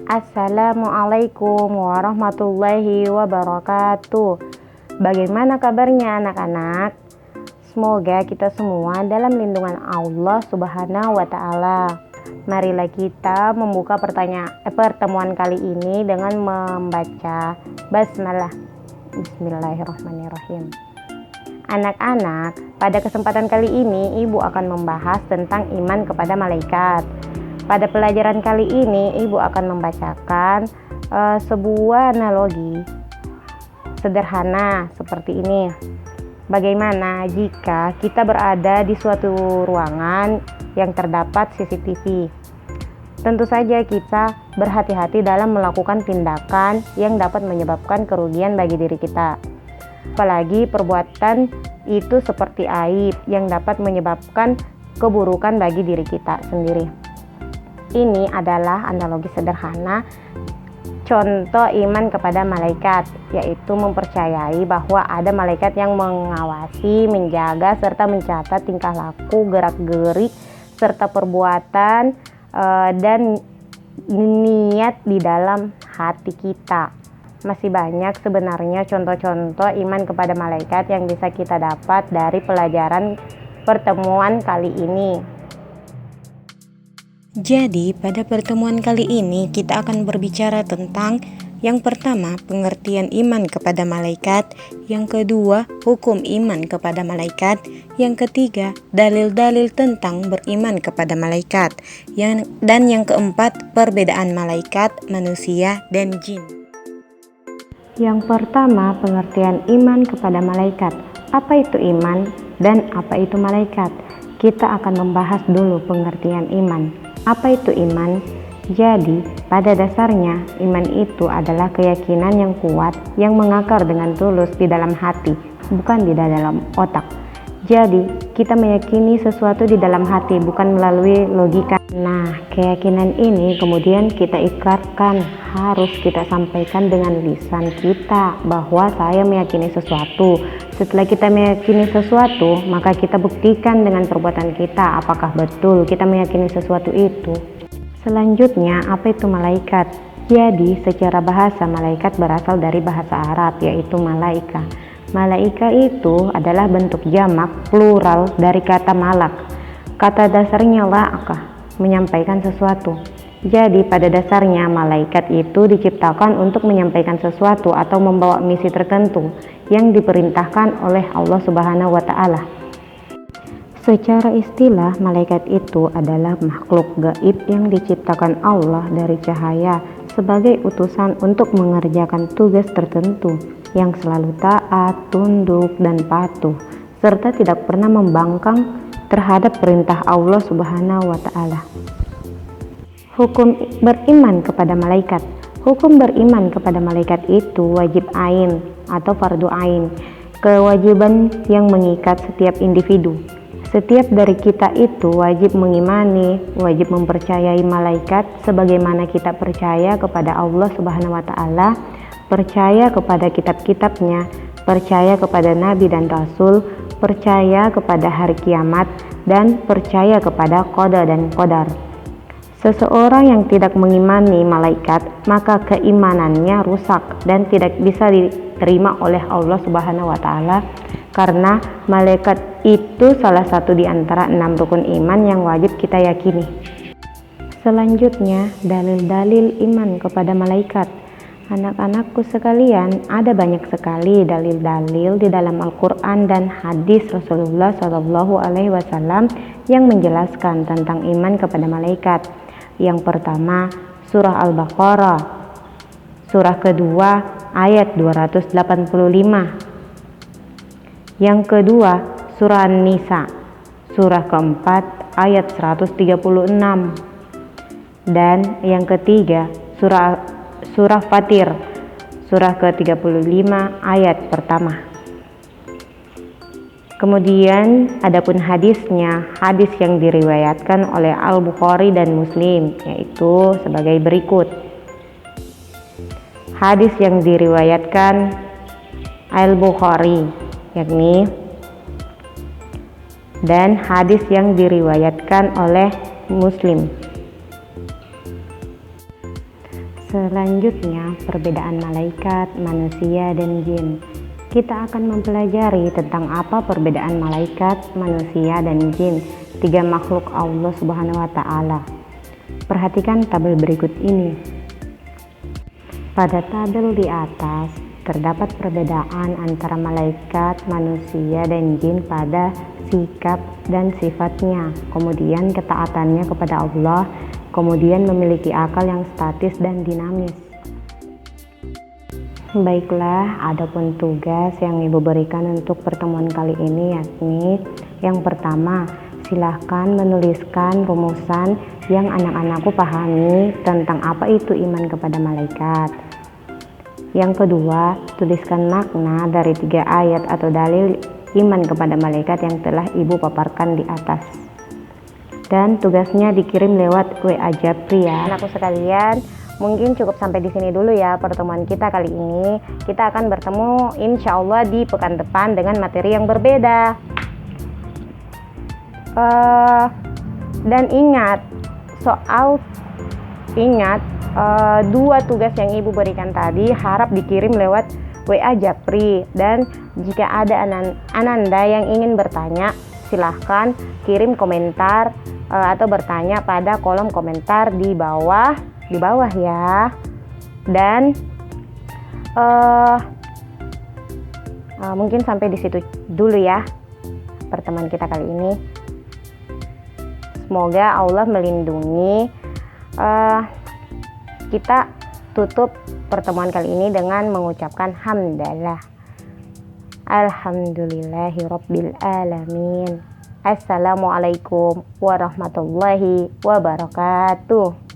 Assalamualaikum warahmatullahi wabarakatuh. Bagaimana kabarnya anak-anak? Semoga kita semua dalam lindungan Allah Subhanahu wa Ta'ala. Marilah kita membuka pertemuan kali ini dengan membaca basmalah. Bismillahirrahmanirrahim. Anak-anak, pada kesempatan kali ini Ibu akan membahas tentang iman kepada malaikat. Pada pelajaran kali ini Ibu akan membacakan sebuah analogi sederhana seperti ini. Bagaimana jika kita berada di suatu ruangan yang terdapat CCTV? Tentu saja kita berhati-hati dalam melakukan tindakan yang dapat menyebabkan kerugian bagi diri kita. Apalagi perbuatan itu seperti aib yang dapat menyebabkan keburukan bagi diri kita sendiri. Ini adalah analogi sederhana contoh iman kepada malaikat, yaitu mempercayai bahwa ada malaikat yang mengawasi, menjaga, serta mencatat tingkah laku, gerak-gerik, serta perbuatan dan niat di dalam hati kita. Masih banyak sebenarnya contoh-contoh iman kepada malaikat yang bisa kita dapat dari pelajaran pertemuan kali ini. Jadi, pada pertemuan kali ini kita akan berbicara tentang yang pertama, pengertian iman kepada malaikat, yang kedua, hukum iman kepada malaikat, yang ketiga, dalil-dalil tentang beriman kepada malaikat, dan yang keempat, perbedaan malaikat, manusia, dan jin. Yang pertama, pengertian iman kepada malaikat. Apa itu iman dan apa itu malaikat? Kita akan membahas dulu pengertian iman. Apa itu iman? Jadi, pada dasarnya, iman itu adalah keyakinan yang kuat yang mengakar dengan tulus di dalam hati, bukan di dalam otak. Jadi, kita meyakini sesuatu di dalam hati, bukan melalui logika. Nah, keyakinan ini kemudian kita ikrarkan, harus kita sampaikan dengan lisan kita bahwa saya meyakini sesuatu. Setelah kita meyakini sesuatu, maka kita buktikan dengan perbuatan kita apakah betul kita meyakini sesuatu itu. Selanjutnya, apa itu malaikat? Jadi, secara bahasa, malaikat berasal dari bahasa Arab, yaitu malaika. Malaika itu adalah bentuk jamak plural dari kata malak. Kata dasarnya la'akah, menyampaikan sesuatu. Jadi pada dasarnya malaikat itu diciptakan untuk menyampaikan sesuatu atau membawa misi tertentu yang diperintahkan oleh Allah Subhanahu wa Ta'ala. Secara istilah, malaikat itu adalah makhluk gaib yang diciptakan Allah dari cahaya sebagai utusan untuk mengerjakan tugas tertentu yang selalu taat, tunduk, dan patuh, serta tidak pernah membangkang terhadap perintah Allah Subhanahu wa Ta'ala. Hukum beriman kepada malaikat. Hukum beriman kepada malaikat itu wajib ain atau fardu ain, kewajiban yang mengikat setiap individu. Setiap dari kita itu wajib mengimani, wajib mempercayai malaikat sebagaimana kita percaya kepada Allah Subhanahu wa Ta'ala, percaya kepada kitab-kitabnya, percaya kepada nabi dan rasul, percaya kepada hari kiamat, dan percaya kepada qada dan qadar. Seseorang yang tidak mengimani malaikat, maka keimanannya rusak dan tidak bisa diterima oleh Allah Subhanahu wa Ta'ala, karena malaikat itu salah satu di antara 6 rukun iman yang wajib kita yakini. Selanjutnya, dalil-dalil iman kepada malaikat. Anak-anakku sekalian, ada banyak sekali dalil-dalil di dalam Al-Quran dan hadis Rasulullah SAW yang menjelaskan tentang iman kepada malaikat. Yang pertama, surah Al-Baqarah, surah kedua ayat 285. Yang kedua, surah An-Nisa, surah keempat ayat 136. Dan yang ketiga, surah Fatir, surah ke-35 ayat pertama. Kemudian adapun hadisnya, hadis yang diriwayatkan oleh Al-Bukhari dan Muslim, yaitu sebagai berikut. Hadis yang diriwayatkan Al-Bukhari, yakni, dan hadis yang diriwayatkan oleh Muslim. Selanjutnya, perbedaan malaikat, manusia, dan jin. Kita akan mempelajari tentang apa perbedaan malaikat, manusia, dan jin, tiga makhluk Allah Subhanahu wa Ta'ala. Perhatikan tabel berikut ini. Pada tabel di atas terdapat perbedaan antara malaikat, manusia, dan jin pada sikap dan sifatnya, kemudian ketaatannya kepada Allah, kemudian memiliki akal yang statis dan dinamis. Baiklah, adapun tugas yang Ibu berikan untuk pertemuan kali ini yakni yang pertama, silahkan menuliskan rumusan yang anak-anakku pahami tentang apa itu iman kepada malaikat. Yang kedua, tuliskan makna dari 3 ayat atau dalil iman kepada malaikat yang telah Ibu paparkan di atas. Dan tugasnya dikirim lewat WA Japri ya. Anakku sekalian, mungkin cukup sampai di sini dulu ya pertemuan kita kali ini. Kita akan bertemu insya Allah di pekan depan dengan materi yang berbeda. Dan ingat, dua tugas yang Ibu berikan tadi harap dikirim lewat WA Japri. Dan jika ada ananda yang ingin bertanya, silahkan kirim komentar atau bertanya pada kolom komentar di bawah ya. Dan mungkin sampai di situ dulu ya pertemuan kita kali ini. Semoga Allah melindungi. Kita tutup pertemuan kali ini dengan mengucapkan hamdalah. Alhamdulillahirabbil alamin. Assalamualaikum warahmatullahi wabarakatuh.